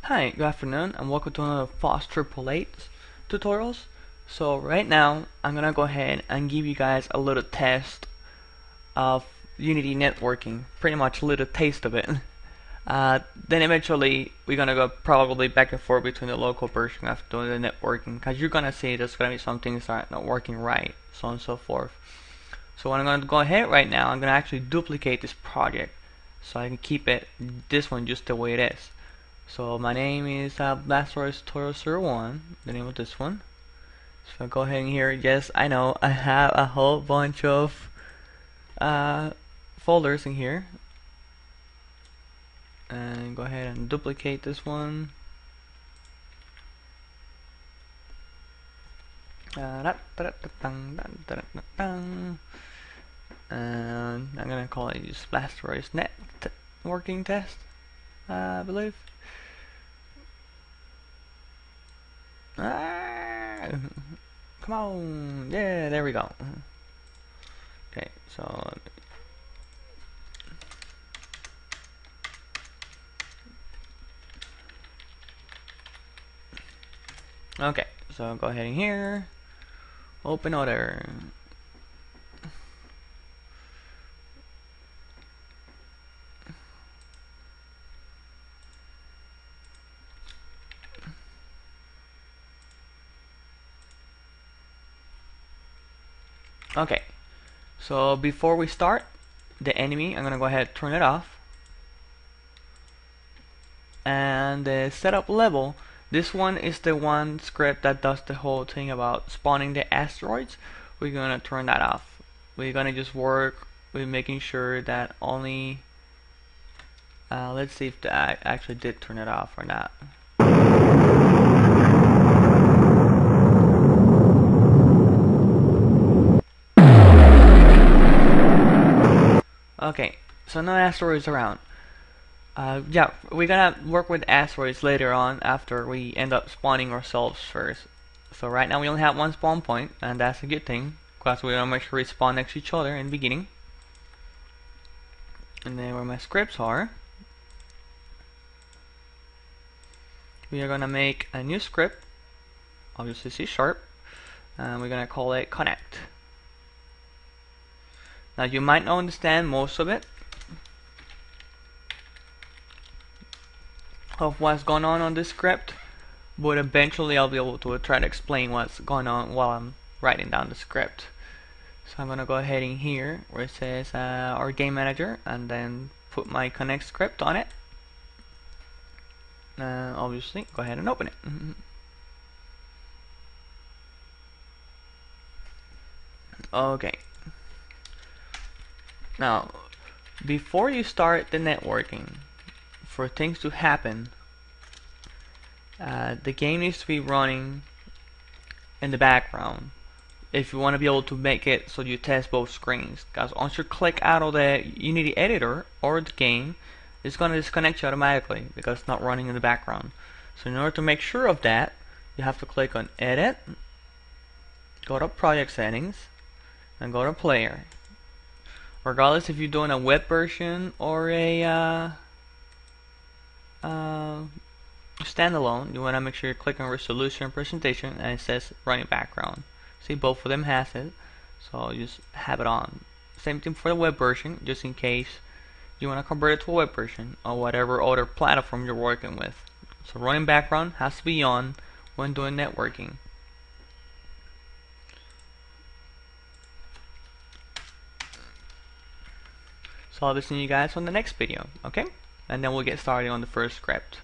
Hi, good afternoon, and welcome to another FOSS 888 tutorials. So right now, I'm gonna go ahead and give you guys a little test of Unity networking, pretty much a little taste of it. Then eventually, we're gonna go probably back and forth between the local version of doing the networking, because you're gonna see there's gonna be some things that are not working right, so on and so forth. So what I'm gonna go ahead right now, I'm gonna actually duplicate this project, so I can keep this one just the way it is. So my name is Blastoise Tutorial 01, the name of this one. So I'll go ahead and here, yes, I know, I have a whole bunch of folders in here. And go ahead and duplicate this one. And I'm gonna call it just Blastoise Net Working Test, I believe. Come on, yeah, there we go. Okay, so okay, so go ahead in here, open other. Okay, so before we start the enemy, I'm gonna go ahead and turn it off. And the setup level, this one is the one script that does the whole thing about spawning the asteroids. We're gonna turn that off. We're gonna just work with making sure that only let's see if I actually did turn it off or not. Okay, so no asteroids around. Yeah, we're gonna work with asteroids later on after we end up spawning ourselves first. So right now we only have one spawn point, and that's a good thing, because we wanna make sure we spawn next to each other in the beginning. And then where my scripts are, we are gonna make a new script, obviously C#, and we're gonna call it connect. Now you might not understand most of it, of what's going on this script, but eventually I'll be able to try to explain what's going on while I'm writing down the script. So I'm gonna go ahead in here where it says our game manager, and then put my connect script on it. Obviously, go ahead and open it. Okay. Now, before you start the networking, for things to happen, the game needs to be running in the background if you want to be able to make it so you test both screens. Because once you click out of the Unity editor or the game, it's going to disconnect you automatically because it's not running in the background. So in order to make sure of that, you have to click on Edit, go to Project Settings, and go to Player. Regardless if you're doing a web version or a standalone, you want to make sure you click on Resolution and Presentation, and it says Running Background. See, both of them has it, so just have it on. Same thing for the web version, just in case you want to convert it to a web version or whatever other platform you're working with. So running background has to be on when doing networking. So I'll be seeing you guys on the next video, okay? And then we'll get started on the first script.